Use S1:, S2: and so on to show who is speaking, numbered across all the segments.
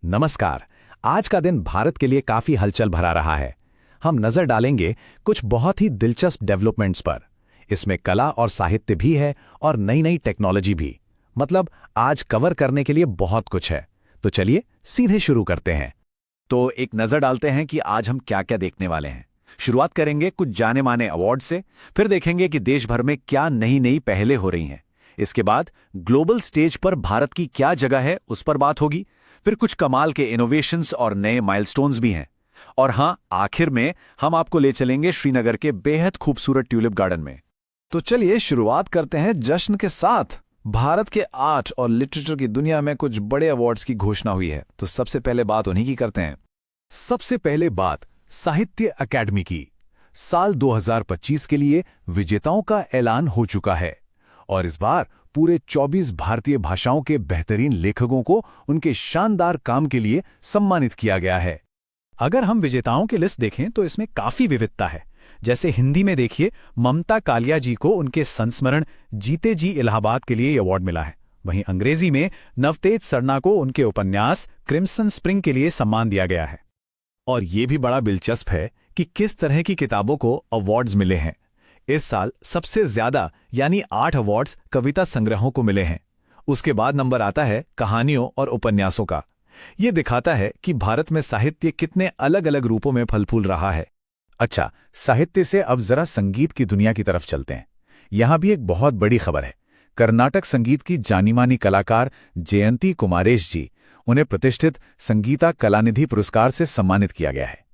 S1: नमस्कार। आज का दिन भारत के लिए काफी हलचल भरा रहा है। हम नजर डालेंगे कुछ बहुत ही दिलचस्प डेवलपमेंट्स पर। इसमें कला और साहित्य भी है और नई नई टेक्नोलॉजी भी। मतलब आज कवर करने के लिए बहुत कुछ है। तो चलिए सीधे शुरू करते हैं। तो एक नजर डालते हैं कि आज हम क्या क्या देखने वाले हैं। शुरुआत करेंगे कुछ जाने माने अवार्ड से, फिर देखेंगे कि देश भर में क्या नई नई पहलें हो रही हैं। इसके बाद ग्लोबल स्टेज पर भारत की क्या जगह है उस पर बात होगी। फिर कुछ कमाल के इनोवेशंस और नए माइलस्टोन्स भी हैं। और हां, आखिर में हम आपको ले चलेंगे श्रीनगर के बेहद खूबसूरत ट्यूलिप गार्डन में।
S2: तो चलिए शुरुआत करते हैं जश्न के साथ। भारत के आर्ट और लिटरेचर की दुनिया में कुछ बड़े अवार्ड्स की घोषणा हुई है, तो सबसे पहले बात उन्हीं की करते हैं।
S1: सबसे पहले बात साहित्य अकादमी की। साल 2025 के लिए विजेताओं का ऐलान हो चुका है और इस बार पूरे 24 भारतीय भाषाओं के बेहतरीन लेखकों को उनके शानदार काम के लिए सम्मानित किया गया है।
S3: अगर हम विजेताओं की लिस्ट देखें तो इसमें काफी विविधता है। जैसे हिंदी में देखिए, ममता कालिया जी को उनके संस्मरण जीते जी इलाहाबाद के लिए अवार्ड मिला है। वहीं अंग्रेजी में नवतेज सरना को उनके उपन्यास क्रिम्सन स्प्रिंग के लिए सम्मान दिया गया है।
S1: और ये भी बड़ा दिलचस्प है कि किस तरह की किताबों को अवार्ड्स मिले हैं। इस साल सबसे ज्यादा यानी 8 अवार्ड्स कविता संग्रहों को मिले हैं। उसके बाद नंबर आता है कहानियों और उपन्यासों का। ये दिखाता है कि भारत में साहित्य कितने अलग अलग रूपों में फल फूल रहा है। अच्छा, साहित्य से अब जरा संगीत की दुनिया की तरफ चलते हैं। यहां भी एक बहुत बड़ी खबर है। कर्नाटक संगीत की जानी मानी कलाकार जयंती कुमारेश जी, उन्हें प्रतिष्ठित संगीता कलानिधि पुरस्कार से सम्मानित किया गया है।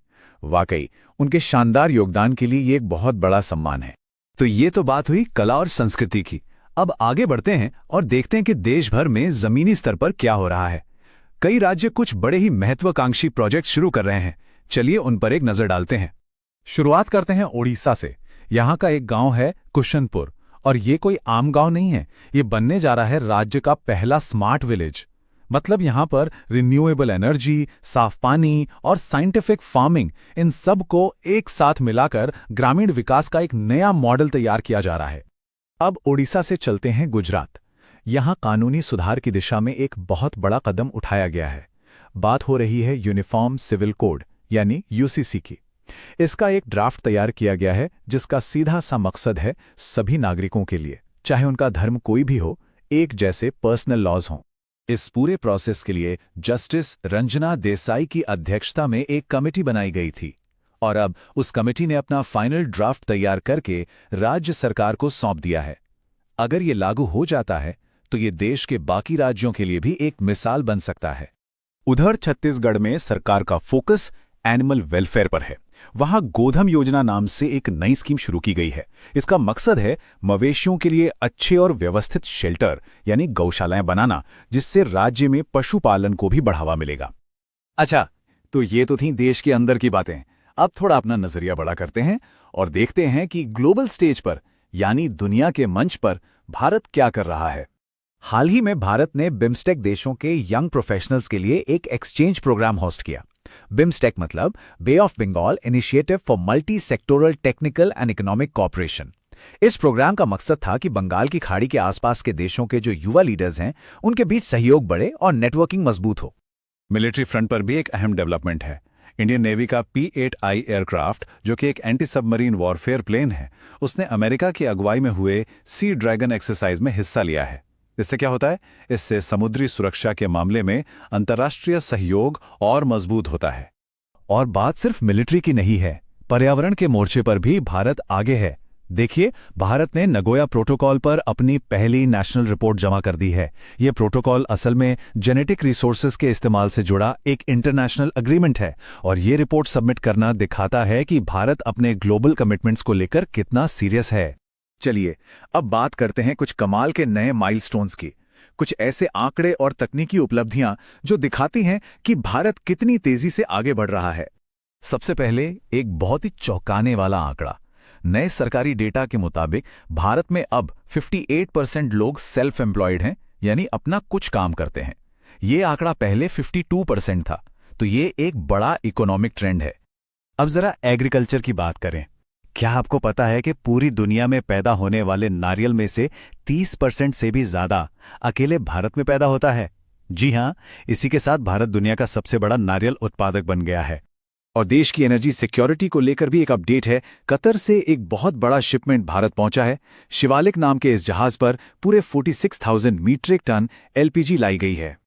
S1: वाकई उनके शानदार योगदान के लिए ये एक बहुत बड़ा सम्मान है।
S3: तो ये तो बात हुई कला और संस्कृति की। अब आगे बढ़ते हैं और देखते हैं कि देश भर में जमीनी स्तर पर क्या हो रहा है। कई राज्य कुछ बड़े ही महत्वाकांक्षी प्रोजेक्ट शुरू कर रहे हैं। चलिए उन पर एक नजर डालते हैं। शुरुआत करते हैं ओडिशा से। यहाँ का एक गांव है कुशनपुर, और ये कोई आम गांव नहीं है। ये बनने जा रहा है राज्य का पहला स्मार्ट विलेज। मतलब यहाँ पर रिन्यूएबल एनर्जी, साफ पानी और साइंटिफिक फार्मिंग, इन सब को एक साथ मिलाकर ग्रामीण विकास का एक नया मॉडल तैयार किया जा रहा है।
S1: अब ओडिशा से चलते हैं गुजरात। यहाँ कानूनी सुधार की दिशा में एक बहुत बड़ा कदम उठाया गया है। बात हो रही है यूनिफॉर्म सिविल कोड यानी यूसीसी की। इसका एक ड्राफ्ट तैयार किया गया है जिसका सीधा सा मकसद है सभी नागरिकों के लिए, चाहे उनका धर्म कोई भी हो, एक जैसे पर्सनल लॉज हों। इस पूरे प्रोसेस के लिए जस्टिस रंजना देसाई की अध्यक्षता में एक कमेटी बनाई गई थी और अब उस कमेटी ने अपना फाइनल ड्राफ्ट तैयार करके राज्य सरकार को सौंप दिया है। अगर ये लागू हो जाता है तो ये देश के बाकी राज्यों के लिए भी एक मिसाल बन सकता है।
S3: उधर छत्तीसगढ़ में सरकार का फोकस एनिमल वेलफेयर पर है। वहां गोधन योजना नाम से एक नई स्कीम शुरू की गई है। इसका मकसद है मवेशियों के लिए अच्छे और व्यवस्थित शेल्टर यानी गौशालाएं बनाना, जिससे राज्य में पशुपालन को भी बढ़ावा मिलेगा।
S1: अच्छा, तो ये तो थी देश के अंदर की बातें। अब थोड़ा अपना नजरिया बड़ा करते हैं और देखते हैं कि ग्लोबल स्टेज पर यानी दुनिया के मंच पर भारत क्या कर रहा है।
S3: हाल ही में भारत ने बिम्स्टेक देशों के यंग प्रोफेशनल्स के लिए एक एक्सचेंज प्रोग्राम होस्ट किया। बिम्स्टेक मतलब bay of Bengal initiative for multi sectoral technical and economic cooperation. इस प्रोग्राम का मकसद था कि बंगाल की खाड़ी के आसपास के देशों के जो युवा लीडर्स हैं, उनके बीच सहयोग बढ़े और नेटवर्किंग मजबूत हो।
S1: मिलिट्री फ्रंट पर भी एक अहम डेवलपमेंट है। इंडियन नेवी का P-8I एयरक्राफ्ट, जो कि एक एंटी सबमरीन वॉरफेयर प्लेन है, उसने अमेरिका की अगुवाई में हुए सी ड्रैगन एक्सरसाइज में हिस्सा लिया है। इससे क्या होता है? इससे समुद्री सुरक्षा के मामले में अंतर्राष्ट्रीय सहयोग और मजबूत होता है। और बात सिर्फ मिलिट्री की नहीं है, पर्यावरण के मोर्चे पर भी भारत आगे है। देखिए, भारत ने नगोया प्रोटोकॉल पर अपनी पहली नेशनल रिपोर्ट जमा कर दी है। यह प्रोटोकॉल असल में जेनेटिक रिसोर्सेज के इस्तेमाल से जुड़ा एक इंटरनेशनल एग्रीमेंट है और ये रिपोर्ट सबमिट करना दिखाता है कि भारत अपने ग्लोबल कमिटमेंट्स को लेकर कितना सीरियस है। चलिए अब बात करते हैं कुछ कमाल के नए माइलस्टोन्स की। कुछ ऐसे आंकड़े और तकनीकी उपलब्धियां जो दिखाती हैं कि भारत कितनी तेजी से आगे बढ़ रहा है। सबसे पहले एक बहुत ही चौंकाने वाला आंकड़ा। नए सरकारी डेटा के मुताबिक भारत में अब 58% लोग सेल्फ एम्प्लॉयड हैं, यानी अपना कुछ काम करते हैं। ये आंकड़ा पहले 52% था, तो ये एक बड़ा इकोनॉमिक ट्रेंड है। अब जरा एग्रीकल्चर की बात करें। क्या आपको पता है कि पूरी दुनिया में पैदा होने वाले नारियल में से 30% से भी ज्यादा अकेले भारत में पैदा होता है?
S3: जी हाँ, इसी के साथ भारत दुनिया का सबसे बड़ा नारियल उत्पादक बन गया है। और देश की एनर्जी सिक्योरिटी को लेकर भी एक अपडेट है। कतर से एक बहुत बड़ा शिपमेंट भारत पहुंचा है। शिवालिक नाम के इस जहाज पर पूरे 46,000 मीट्रिक टन एलपीजी लाई गई है।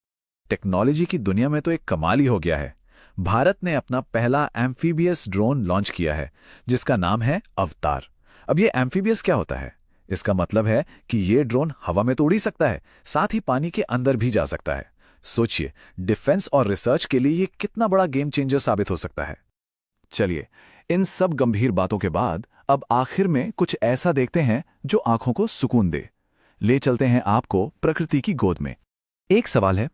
S2: टेक्नोलॉजी की दुनिया में तो एक कमाल ही हो गया है। भारत ने अपना पहला एम्फीबियस ड्रोन लॉन्च किया है, जिसका नाम है अवतार। अब ये एम्फीबियस क्या होता है? इसका मतलब है कि ये ड्रोन हवा में तो उड़ ही सकता है, साथ ही पानी के अंदर भी जा सकता है। सोचिए, डिफेंस और रिसर्च के लिए ये कितना बड़ा गेम चेंजर साबित हो सकता है।
S3: चलिए, इन सब गंभीर बातों के बाद अब आखिर में कुछ ऐसा देखते हैं जो आंखों को सुकून दे। ले चलते हैं आपको प्रकृति की गोद में। एक सवाल है,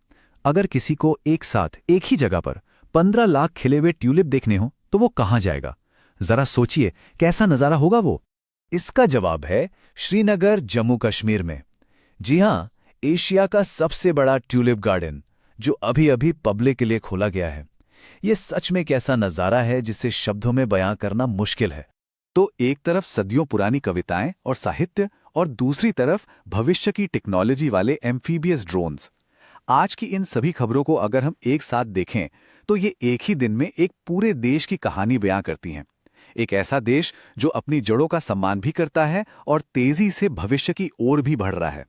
S3: अगर किसी को एक साथ एक ही जगह पर 15 लाख खिले हुए ट्यूलिप देखने हो तो वो कहाँ जाएगा? जरा सोचिए, कैसा नजारा होगा वो?
S2: इसका जवाब है श्रीनगर, जम्मू कश्मीर में। जी हां, एशिया का सबसे बड़ा ट्यूलिप गार्डन, जो अभी अभी पब्लिक के लिए खोला गया है। ये सच में कैसा नजारा है जिसे शब्दों में बयां करना मुश्किल है।
S3: तो एक तरफ सदियों पुरानी कविताएं और साहित्य, और दूसरी तरफ भविष्य की टेक्नोलॉजी वाले एम्फीबियस ड्रोन्स। आज की इन सभी खबरों को अगर हम एक साथ देखें तो ये एक ही दिन में एक पूरे देश की कहानी बयां करती हैं। एक ऐसा देश जो अपनी जड़ों का सम्मान भी करता है और तेजी से भविष्य की ओर भी बढ़ रहा है।